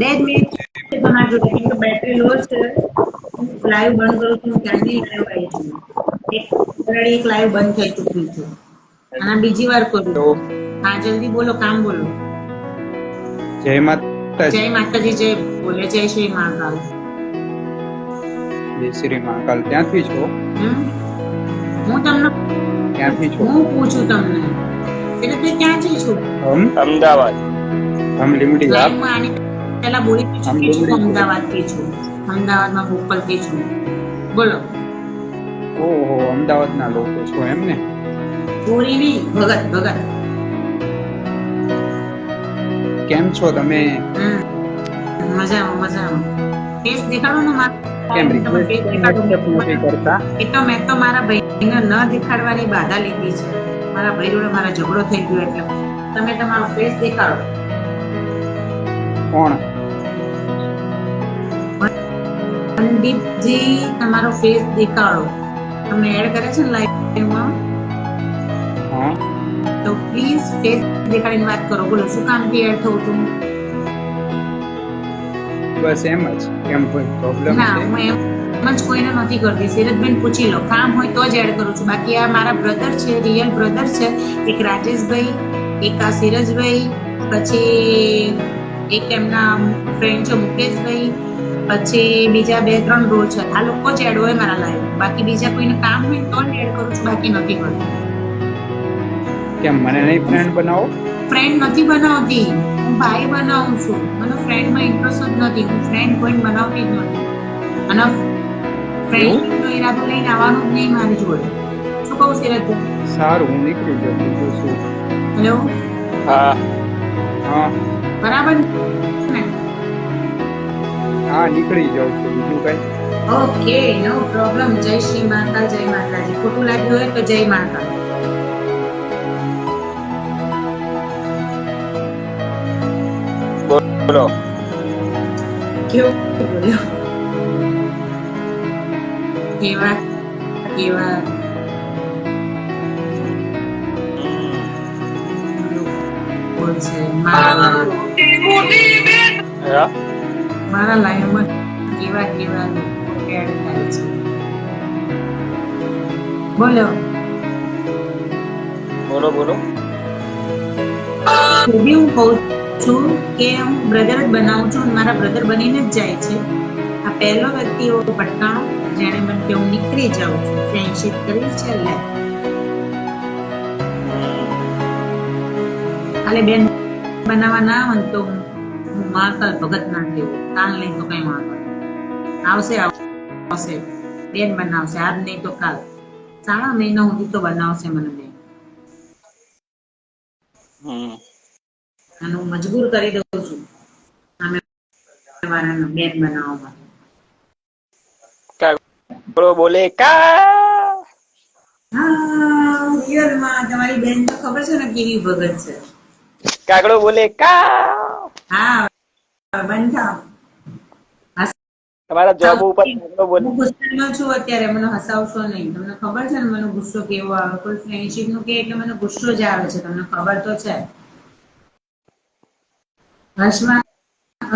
બે જ મિનિટ તમારી જોડે કેમ કે બેટરી લો છે. લાઈવ બંધ કરું છું ત્યાંથી લાઈવ આવી છું. ઓલરેડી એક લાઈવ બંધ થઈ ચૂક્યું છે અને બીજી વાર કરું તો છું. હા જલ્દી બોલો, કામ બોલો. જય જય માતાજી. માતાજી, જય બોલે, જય શ્રી મહાકાલ. જય શ્રી મહાકાલ. ક્યાંથી છો? હું તમને ક્યાંથી છો? હું પૂછું તમને એટલે તે ક્યાંથી છો? અમદાવાદ. હમ લીમડી. આપ? લાઈવમાં આની પહેલા બોલી હમ ચૂકી છું, લીમડી છે. અમદાવાદથી છું. અમદાવાદમાં બોપલથી છું. બોલો. ઓહો, અમદાવાદના લોકો છો એમ ને? ચોરી નહીં, ભગત ભગત. કેમ છો તમે? મજામાં મજામાં. ફેસ દેખાડો ને મારા. કેમ તમે રિક્વેસ્ટ ફેસ કેમ દેખાડો. એક્સેપ્ટ નથી કરતા? એ તો મેં તો મારા ભાઈને ન દેખાડવાની બાધા લીધી છે. મારા ભાઈ જોડે મારા ઝઘડો થઈ ગયો એટલે તમે તમારો ફેસ દેખાડો. કોણ? પંડિતજી, તમારો ફેસ દેખાડો. તમને એડ કરે છે ને લાઈવમાં, હા. તો પ્લીઝ ફેસ દેખાડીને વાત કરો. બોલો, શું કામથી એડ થવું છું? બસ એમ જ. કેમ કોઈ પ્રોબ્લેમ ના, છે? હું એમ જ કોઈને નથી કરતી. સિરજબેન પૂછી લો, કામ હોય તો જ એડ કરું છું. બાકી આ મારા બ્રધર છે, રિયલ બ્રધર છે. એક રાજેશભાઈ, એક આ સિરજભાઈ, પછી એક એમના ફ્રેન્ડ છે મુકેશભાઈ, પછી બીજા 2-3 રો છે. આ લોકો જ એડ હોય મારા લાઈવ. બાકી બીજા કોઈને કામ હોય તો જ એડ કરું છું, બાકી નથી કરતી. કેમ મને નહીં ફ્રેન્ડ બનાવો? ફ્રેન્ડ નથી બનાવતી, હું ભાઈ બનાવું છું. મને ફ્રેન્ડમાં ઇન્ટરેસ્ટ જ નથી. હું ફ્રેન્ડ કોઈને બનાવતી જ નથી. અને એવું? ફ્રેન્ડશિપનો ઈરાદો લઈને આવવાનું જ નહીં મારી જોડે. શું કહું સિરજભાઈ? સારું, હું નીકળી જાઉં. બીજું શું? હેલો. હા. હા. બરાબર ને? હા, નીકળી જાઉં છું. બીજું કઈ? ઓકે, નો પ્રોબ્લેમ. જય શ્રી મહાકાલ, જય માતાજી. ખોટું લાગ્યું હોય તો જય મહાકાલ. બોલો. કેવું બોલ્યો? કેવા કેવા છે મારા લાઈનમાં કેવા કેવા લોકો એડ થાય છે. બોલો. બોલો બોલો. બી હું કહું છું કે હું બ્રધર જ બનાવું છું. મારા બ્રધર બનીને જ જાય છે. આ પહેલો વ્યક્તિ એવો ભટકાણો જેણે મને કે હું નીકળી જાઉં છું. ફ્રેન્ડશિપ કરી છે લે. ખાલી બેન બનાવવા ના હોય તો હું મહાકાલ ભગત ના દેવું. કાલ નહીં તો કઈ વાંધો આવશે આવશે. બેન બનાવશે, આજ નહીં તો કાલ. 3 મહિના સુધી તો બનાવશે મને બેન. અને હું મજબૂર કરી દઉં છું સામે વાળાને બેન બનાવવા માટે. બોલે કા. હા, રિયલમાં તમારી બેન તો ખબર છે ને કેવી ભગત છે. કાગડો બોલે કા. હા, બંધ થાવ. તમારા જોબ ઉપર કાગડો બોલે. હું ગુસ્સામાં છું અત્યારે, મને હસાવશો નહીં. તમને ખબર છે ને મને ગુસ્સો કેવો આવે. કોઈ ફ્રેન્ડશિપ નું કે એટલે મને ગુસ્સો જ આવે છે. તમને ખબર તો છે.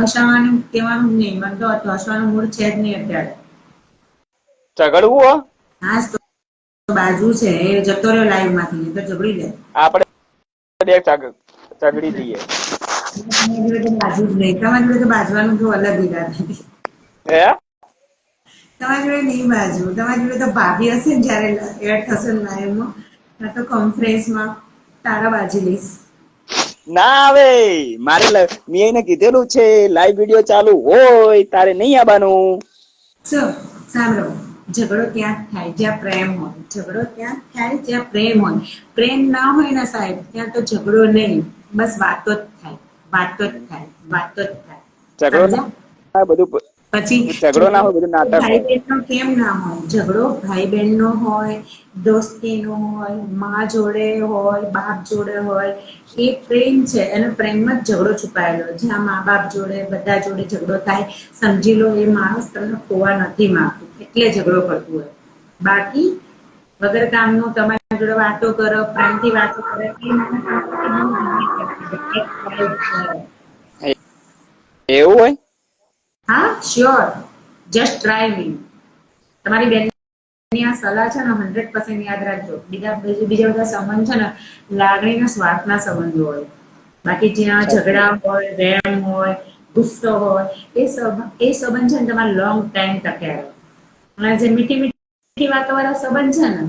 હસવાનું કહેવાનું નહીં. મને તો હસવાનું મૂડ છે જ નહીં અત્યારે. ઝઘડવું? હા, તો બાજુ છે એ જતો રહ્યો લાઈવ માંથી, તો ઝઘડી લે. આપણે બે ઝઘડી લઈએ. તમારી જોડે તો બાજુ જ નહીં. તમારી જોડે તો બાજવાનું તો અલગ ઈરાદા. હે? તમારી જોડે નહીં બાજુ. તમારી જોડે તો ભાભી હશે ને જયારે એડ થશે ને લાઈવમાં, તો કોન્ફરન્સમાં તારા બાજી લઈશ. ના આવે. મારે મેં એને કીધેલું છે લાઈવ વિડિયો ચાલુ હોય તારે નહીં આવવાનું. સાંભળો, ઝઘડો ત્યાં થાય જ્યાં પ્રેમ હોય. ઝઘડો ત્યાં થાય જ્યાં પ્રેમ હોય. પ્રેમ ના હોય ને સાહેબ, ત્યાં તો ઝઘડો નહીં, બસ વાતો જ થાય. વાતો જ થાય. વાતો જ થાય. ઝઘડો સમજ્યા? ના બધું પછી ઝઘડો ના હોય, બધું નાટક ભાઈ હોય. બહેન નો કેમ ના હોય? ઝઘડો ભાઈ બહેન નો હોય, દોસ્તી નો હોય, માં જોડે હોય, બાપ જોડે હોય. એ પ્રેમ છે. અને પ્રેમમાં જ ઝઘડો છુપાયેલો. જ્યાં મા બાપ જોડે બધા જોડે ઝઘડો થાય, સમજી લો એ માણસ તમને ખોવા નથી માંગતું, એટલે ઝઘડો કરતું હોય. બાકી વગર કામનું તમારી જોડે વાતો કરો, પ્રેમથી વાતો કરે. એ માણસ. એવું હોય? હા શ્યોર, જસ્ટ ટ્રાય મી. તમારી બેનની આ સલાહ છે ને 100% યાદ રાખજો. બીજા બધા સંબંધ છે ને લાગણીના સ્વાર્થના સંબંધો હોય. બાકી જ્યાં સાચી ઝઘડા વાત. હોય, વેમ હોય, ગુસ્સો હોય, એ સંબંધ છે ને તમારે લોંગ ટાઈમ ટકે રહે. અને જે મીઠી મીઠી વાતો વાળા સંબંધ છે ને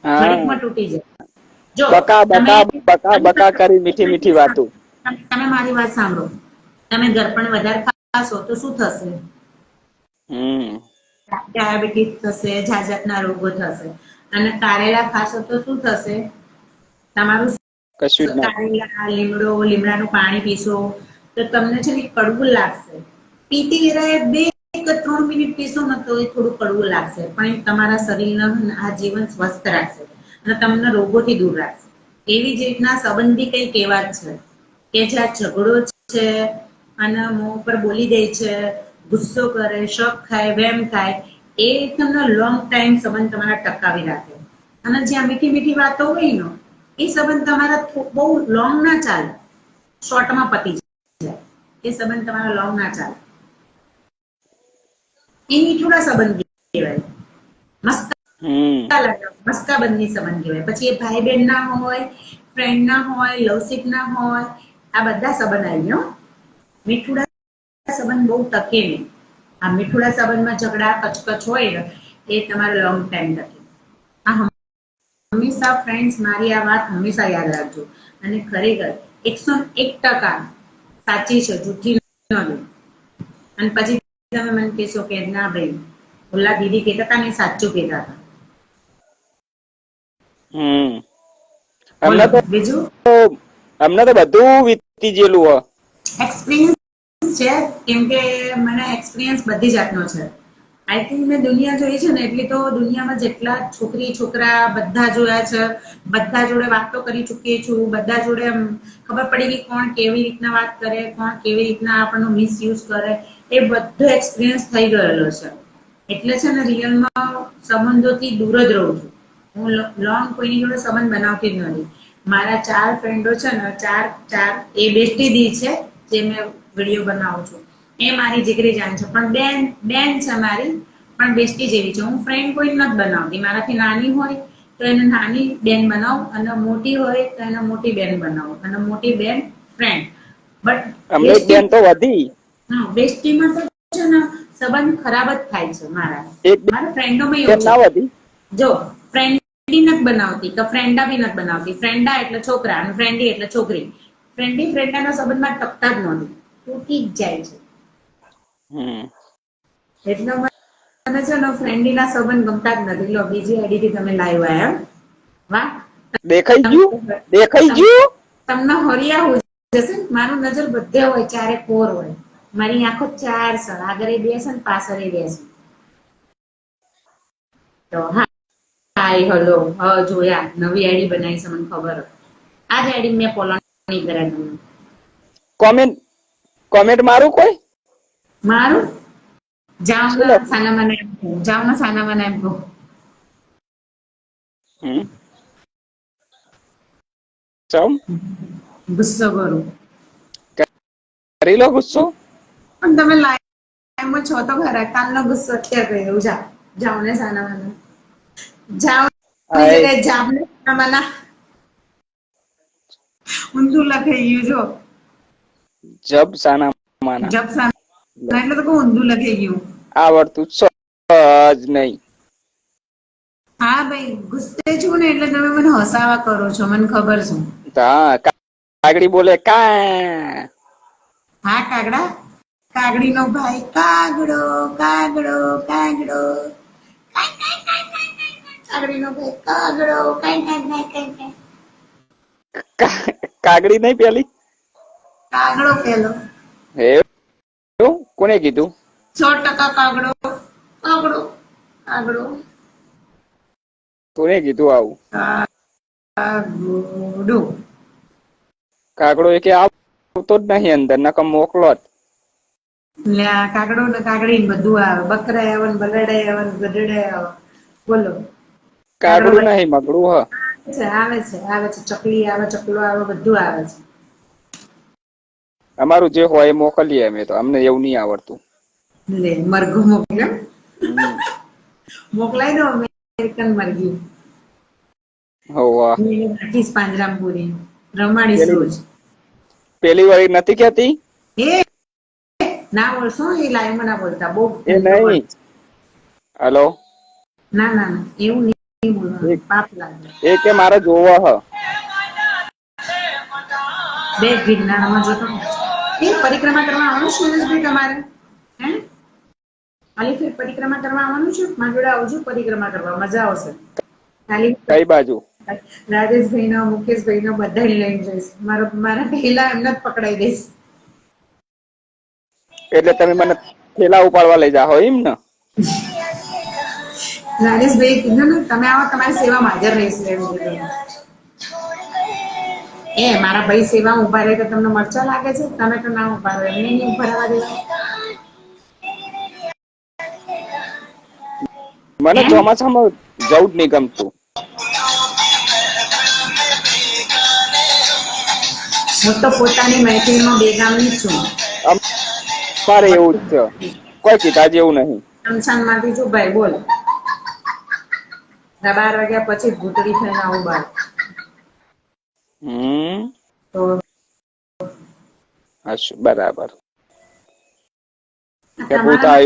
હા, ઘડીકમાં તૂટી જાય. જો બકા તમે બકા બકા બકા કરી મીઠી મીઠી વાતો. તમે મારી વાત સાંભળો. તમે ગળપણ વધારે ખાશો તો શું થશે? હમ. ડાયાબિટીસ થશે, જાત જાતના રોગો થશે. અને કારેલા ખાશો તો શું થશે? તમારું કશું જ ના. કારેલા, લીમડાનું પાણી પીશો તો તમને છે ને કડવું લાગશે. પીતી વેળાએ 2 કે 3 મિનિટ પીશો ને તો એ થોડું કડવું લાગશે, પણ એ તમારા શરીરને આ જીવન સ્વસ્થ રાખશે અને તમને રોગોથી દૂર રાખશે. એવી જ રીતના સંબંધ બી કંઈક એવા જ છે કે જ્યાં ઝઘડો છે અને મોં ઉપર બોલી દે છે, ગુસ્સો કરે, શક ખાય, વેમ ખાય, એ તમને લોંગ ટાઈમ સંબંધ તમારા ટકાવી રાખે. અને જ્યાં મીઠી મીઠી વાતો હોય ને એ સંબંધ તમારા બહુ લોંગ ના ચાલે, શોર્ટમાં પતી જાય. એ સંબંધ તમારા લોંગ ના ચાલે. એ મીઠુડા સંબંધ કહેવાય. મસ્ત હમ. મસ્કાબંધી સંબંધ કહેવાય. પછી એ ભાઈ બહેન ના હોય, ફ્રેન્ડ ના હોય, લવસીક ના હોય, આ બધા સંબંધ આવી ગયા. મીઠુડા સંબંધ બહુ ટકે નહીં. આ મીઠુડા સંબંધમાં ઝઘડા કચકચ હોય ને એ તમારે લોંગ ટાઈમ ટકે. આ હંમેશા ફ્રેન્ડ્સ, મારી આ વાત હંમેશા યાદ રાખજો. અને ખરેખર 101% સાચી છે, જૂઠી નથી. અને પછી તમે મને કહેશો કે ના ભાઈ ઓલા દીદી કહેતા હતા ને સાચું કહેતા હતા. હમ. બોલો બીજું. અમને તો બધું વીતી ગયેલું હો. એક્સપિરિયન્સ છે, કેમ કે મને એક્સપિરિયન્સ બધી જાતનો છે. આઈ થિંક મેં દુનિયા જોઈ છે ને એટલી તો દુનિયામાં જેટલા છોકરી છોકરા બધા જોયા છે. બધા જોડે વાતો કરી ચૂકી છું. બધા જોડે ખબર પડી કે કોણ કેવી રીતના વાત કરે, કોણ કેવી રીતના આપણનો મિસયુઝ કરે, એ બધો એક્સપિરિયન્સ થઈ ગયેલો છે. એટલે છે ને રિયલમાં સંબંધોથી દૂર જ રહું છું. હું લોંગ કોઈની જોડે સંબંધ બનાવતી જ નથી. મારા 4 ફ્રેન્ડો છે ને, ચાર એ બેસ્ટી દી છે, જે મેં વિડીયો બનાવું છું. એ મારી જીગરી જાન છે, પણ બેન છે મારી, પણ બેસ્ટી જેવી છે. હું ફ્રેન્ડ કોઈ નથી બનાવતી. મારાથી નાની હોય તો એને નાની બેન બનાવું, અને મોટી હોય તો એને મોટી બેન બનાવું, અને મોટી બેન ફ્રેન્ડ. બટ અમને એક બેસ્ટી, બેન તો વધી. હા બેસ્ટીમાં તો છે ને સંબંધ ખરાબ જ થાય છે મારા. એક મારા ફ્રેન્ડોમાં બેન એવું છે. ના વધી. જો ફ્રેન્ડી નથી બનાવતી તો ફ્રેન્ડા બી નથી બનાવતી. ફ્રેન્ડા એટલે છોકરા અને ફ્રેન્ડી એટલે છોકરી. ફ્રેન્ડી ફ્રેન્ડાના સંબંધમાં ટકતા જ નથી, તૂટી જ જાય છે. હમ. એટલા મને છે ને ફ્રેન્ડીના સંબંધ ગમતા જ નથી. લો બીજી આઈડીથી તમે લાઈવ આયા એમ. વાહ. દેખાઈ ગયું, દેખાઈ ગયું. તમને હરિયા હોય જશે. મારું નજર બધે હોય, ચારે કોર હોય. મારી આંખો 4 છે. આગળ 2 છે ને પાછળ 2 છે. તો હા, હાય હલો હા જોયા. નવી આઈડી બનાવી છે, મને ખબર. આ જ આઈડી મેં ફોલો નહીં કર્યા તમને. કોમેન્ટ મારું કોઈ. મારું જાઓ શું ના લખું? સાના મને એમ કહો. જાઓ ના સાના મને એમ કહો. હમ. ચમ. ગુસ્સો કરું. કરી લો ગુસ્સો. પણ તમે લાઈવમાં છો તો ખરા. કાલનો ગુસ્સો અત્યારે કર્યો. જાઓ ને સાના મને. જાઓ ની આય જગ્યાએ જાવ ને સાના મને. ઊંધું લખાઈ ગયું જો. જબ સાના માના. જબ સાના એટલે તો કહું ઊંધું લખાઈ ગયું. આવડતું જ નહીં. હા ભાઈ ગુસ્સે છું ને એટલે તમે મને હસાવા કરો છો, મને ખબર છે. હા કાગડી બોલે કા. હા કાગડા. કાગડી નો ભાઈ કાગડો કાગડો કાગડો. કાગડી નો ભાઈ કાગડો કાઈ કાઈ કાઈ કાઈ. કાગડી નહીં પેલી. કાગડો પેલો. હે કોને કીધું? 100% કાગડો કાગડો કાગડો. કોને કીધું આવું? કાગડો. કાગડો એ કે આવતો જ નહીં અંદર, નકર મોકલો જ. એટલે આ કાગડો ને કાગડી ને બધું આવે. બકરા આવે ને બલાડા આવે ને ગધેડા આવે. બોલો. કાગડો કાગડું નહીં મગડું હ. આવે છે આવે છે. ચકલી આવે, ચકલો આવે, બધું આવે છે. અમારું જે હોય એ મોકલીએ અમે તો, અમને એવું નહીં આવડતું. લે મરઘું મોકલ્યો, હમ. મોકલાઈ દો અમેરિકન મરઘી. હોવા રાખીશ પાંજરામ પૂરી, રમાડીશ પેલી રોજ. પેલી વાળી નથી કેતી એ ના બોલશો, એ લાઈવમાં ના બોલતા, બહુ એ નહીં. હલો, ના ના ના એવું નહીં બોલવાનું, એક પાપ લાગે. એ કે મારે જોવા હ. બે ગિરનારમાં જતો એ પરિક્રમા કરવા આવવાનું છે સુરેશભાઈ તમારે? હે અલી પરિક્રમા કરવા આવવાનું છે? મારી જોડે આવજો પરિક્રમા કરવા, મજા આવશે. ખાલી કઈ બાજુ? રાજેશભાઈ નો, મુકેશભાઈ નો બધા લઈને જઈશ. મારા પહેલા એમને જ પકડાઈ દઈશ. એટલે તમે મને થેલા ઉપાડવા લઈ જાઓ એમ ને? રાજેશભાઈ કીધું ને તમે આવો, તમારી સેવામાં હાજર રહીશ. એ મારા ભાઈ સેવા ઉભા રહે તો તમને મરચા લાગે છે? તમે તો ના ઉભા રહો, એમને નહીં ઉભા રહેવા દેવા. મને ચોમાસામાં જવું જ નહીં ગમતું. હું તો પોતાની મહેફિલમાં બેગામની જ છું. અમારે એવું જ છે, કોઈ કીધા જેવું નહીં. શમશાન માંથી છું ભાઈ, બોલ. 12 વાગ્યા પછી ભૂતળી થઈને આવું બહાર. તો હશું બરાબર. તમારા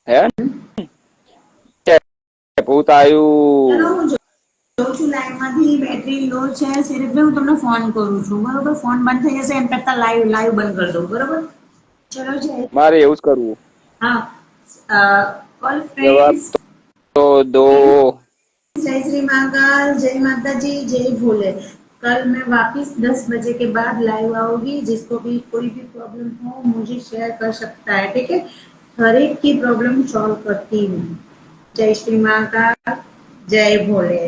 હે ભૂતાયું જોઉં છું લાઈવમાંથી બેટરી લો છે. સિરીઝભાઈ હું તમને ફોન કરું છું, બરોબર? ફોન બંધ થઈ જશે એમ કરતા લાઈવ બંધ કરી દઉં, બરોબર? ચલો જય. મારે એવું જ કરવું. હા, ઓલ જવાબ ફ્રેન્ડ્સ, તો દો. जय श्री महाकाल, जय माता जी, जय भोले। कल मैं वापिस 10 बजे के बाद लाइव आऊंगी। जिसको भी कोई भी प्रॉब्लम हो मुझे शेयर कर सकता है, ठीक है? हर एक की प्रॉब्लम सॉल्व करती हूँ। जय श्री महाकाल, जय भोले,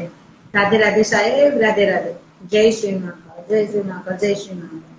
राधे राधे साहेब, राधे राधे, जय श्री महाकाल, जय श्री महाकाल, जय श्री महाकाल।